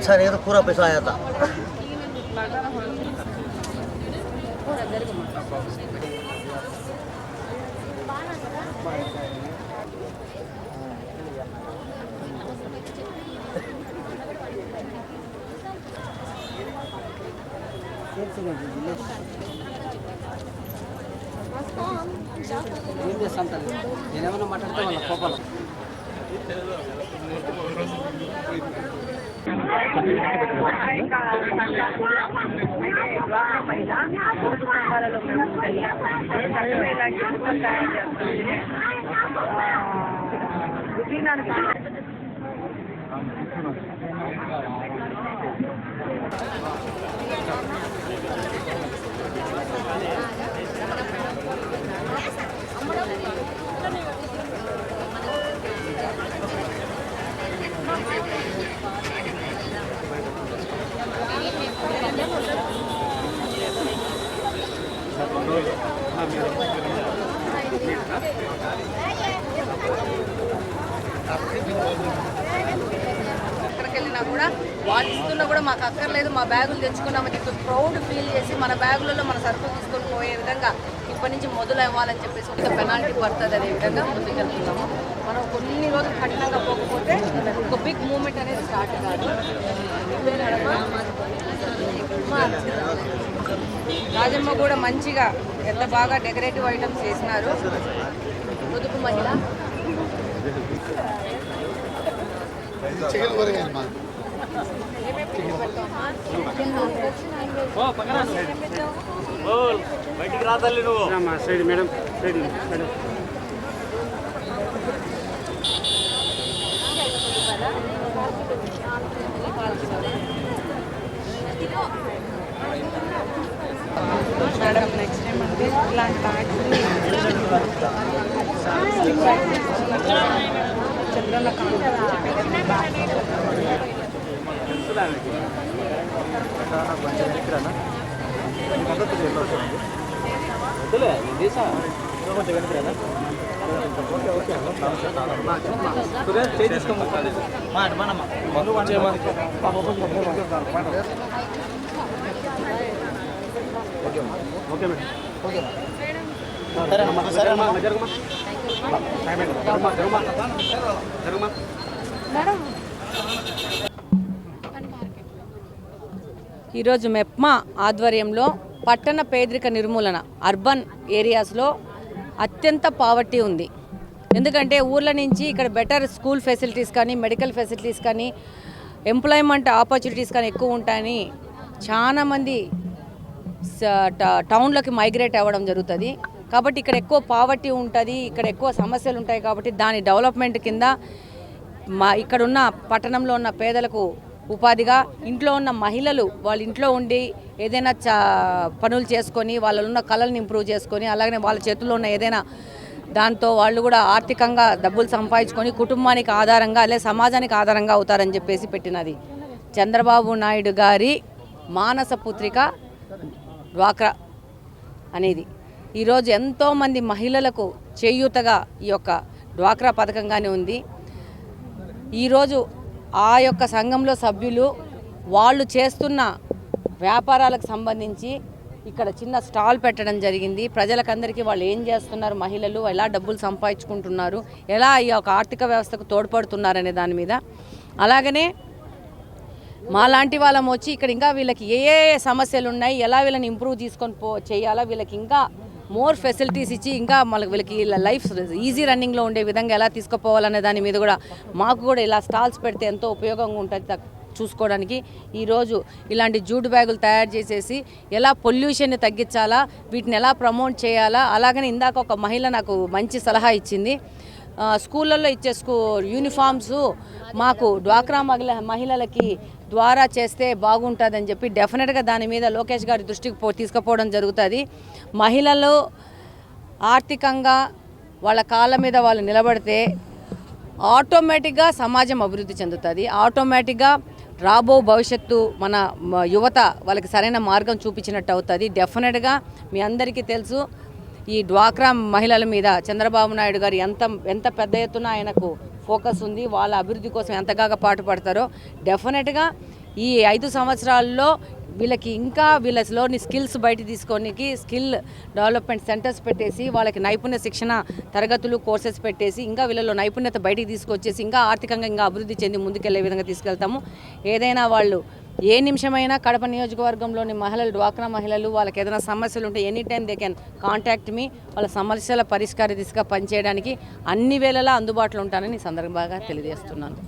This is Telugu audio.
पैसा नहीं है तो पूरा पैसा आया था। నేనేమన్నా మాట్లాడితే వాళ్ళ కోపాలు ఎక్కడికి వెళ్ళినా కూడా వాళ్ళు ఇస్తున్నా కూడా మాకు అక్కర్లేదు, మా బ్యాగులు తెచ్చుకున్నామని చెప్పి ప్రౌడ్ ఫీల్ చేసి మన బ్యాగులలో మన సరుకులు తీసుకొని పోయే విధంగా ఇప్పటి నుంచి మొదలు అవ్వాలని చెప్పేసి ఒక పెనాల్టీ పడుతుంది అనే విధంగా ముందుకెళ్తున్నాము. మనం కొన్ని రోజులు కఠినంగా పోకపోతే ఒక బిగ్ మూమెంట్ అనేది స్టార్ట్ కాదు. రాజమ్మ కూడా మంచిగా ఎంత బాగా డెకరేటివ్ ఐటమ్స్ చేసినారు. పొదుపు మహిళ బయటికి రాదల్లి నువ్వు madam madam madam next time అంటే ఇలాంటి బ్యాగ్స్ చంద్రన్న ఈరోజు మెప్మా ఆధ్వర్యంలో పట్టణ పేదరిక నిర్మూలన అర్బన్ ఏరియాస్లో అత్యంత పావర్టీ ఉంది. ఎందుకంటే ఊర్ల నుంచి ఇక్కడ బెటర్ స్కూల్ ఫెసిలిటీస్ కానీ మెడికల్ ఫెసిలిటీస్ కానీ ఎంప్లాయ్మెంట్ ఆపర్చునిటీస్ కానీ ఎక్కువ ఉంటాయని చాలామంది టౌన్లోకి మైగ్రేట్ అవ్వడం జరుగుతుంది. కాబట్టి ఇక్కడ ఎక్కువ పావర్టీ ఉంటుంది, ఇక్కడ ఎక్కువ సమస్యలు ఉంటాయి. కాబట్టి దాని డెవలప్మెంట్ కింద ఇక్కడున్న పట్టణంలో ఉన్న పేదలకు ఉపాధిగా ఇంట్లో ఉన్న మహిళలు వాళ్ళ ఇంట్లో ఉండి ఏదైనా పనులు చేసుకొని వాళ్ళలో ఉన్న కళలను ఇంప్రూవ్ చేసుకొని అలాగనే వాళ్ళ చేతుల్లో ఉన్న ఏదైనా దాంతో వాళ్ళు కూడా ఆర్థికంగా డబ్బులు సంపాదించుకొని కుటుంబానికి ఆధారంగా లేదా సమాజానికి ఆధారంగా అవుతారని చెప్పేసి పెట్టినది చంద్రబాబు నాయుడు గారి మానస పుత్రిక డ్వాక్రా అనేది. ఈరోజు ఎంతోమంది మహిళలకు చేయూతగా ఈ యొక్క డ్వాక్రా పథకంగానే ఉంది. ఈరోజు ఆ యొక్క సంఘంలో సభ్యులు వాళ్ళు చేస్తున్న వ్యాపారాలకు సంబంధించి ఇక్కడ చిన్న స్టాల్ పెట్టడం జరిగింది. ప్రజలకందరికీ వాళ్ళు ఏం చేస్తున్నారు, మహిళలు ఎలా డబ్బులు సంపాదించుకుంటున్నారు, ఎలా ఈ యొక్క ఆర్థిక వ్యవస్థకు తోడ్పడుతున్నారనే దాని మీద. అలాగనే మాలాంటి వాళ్ళం వచ్చి ఇక్కడ ఇంకా వీళ్ళకి ఏ సమస్యలు ఉన్నాయి, ఎలా వీళ్ళని ఇంప్రూవ్ తీసుకొని చేయాలా, వీళ్ళకి ఇంకా మోర్ ఫెసిలిటీస్ ఇచ్చి ఇంకా వీళ్ళకి లైఫ్ ఈజీ రన్నింగ్లో ఉండే విధంగా ఎలా తీసుకుపోవాలనే దాని మీద కూడా మాకు కూడా ఇలా స్టాల్స్ పెడితే ఎంతో ఉపయోగంగా ఉంటుంది చూసుకోవడానికి. ఈరోజు ఇలాంటి జూట్ బ్యాగులు తయారు చేసేసి ఎలా పొల్యూషన్ని తగ్గించాలా, వీటిని ఎలా ప్రమోట్ చేయాలా. అలాగనే ఇందాక ఒక మహిళ నాకు మంచి సలహా ఇచ్చింది. స్కూళ్ళల్లో ఇచ్చే యూనిఫామ్స్ మాకు డ్వాక్రా మహిళలకి ద్వారా చేస్తే బాగుంటుందని చెప్పి డెఫినెట్గా దాని మీద లోకేష్ గారి దృష్టికి తీసుకుపోవడం జరుగుతుంది. మహిళలు ఆర్థికంగా వాళ్ళ కాళ్ళ మీద వాళ్ళు నిలబడితే ఆటోమేటిక్గా సమాజం అభివృద్ధి చెందుతుంది. ఆటోమేటిక్గా రాబో భవిష్యత్తు మన యువత వాళ్ళకి సరైన మార్గం చూపించినట్టు అవుతుంది. డెఫినెట్గా మీ అందరికీ తెలుసు ఈ డ్వాక్రా మహిళల మీద చంద్రబాబు నాయుడు గారు ఎంత పెద్ద ఎత్తున ఆయనకు ఫోకస్ ఉంది, వాళ్ళ అభివృద్ధి కోసం ఎంతగా పాటుపడతారో. డెఫినెట్గా ఈ 5 సంవత్సరాల్లో వీళ్ళకి ఇంకా వీళ్ళలోని స్కిల్స్ బయట తీసుకోనికి స్కిల్ డెవలప్మెంట్ సెంటర్స్ పెట్టేసి వాళ్ళకి నైపుణ్య శిక్షణ తరగతులు కోర్సెస్ పెట్టేసి ఇంకా వీళ్ళలో నైపుణ్యత బయటికి తీసుకొచ్చేసి ఇంకా ఆర్థికంగా ఇంకా అభివృద్ధి చెంది ముందుకెళ్లే విధంగా తీసుకెళ్తాము. ఏదైనా వాళ్ళు ఏ నిమిషమైనా కడప నియోజకవర్గంలోని మహిళలు, డ్వాక్రా మహిళలు వాళ్ళకి ఏదైనా సమస్యలు ఉంటే any time they can contact me. వాళ్ళ సమస్యల పరిష్కార దిశగా పనిచేయడానికి అన్ని వేళలా అందుబాటులో ఉంటానని ఈ సందర్భంగా తెలియజేస్తున్నాను.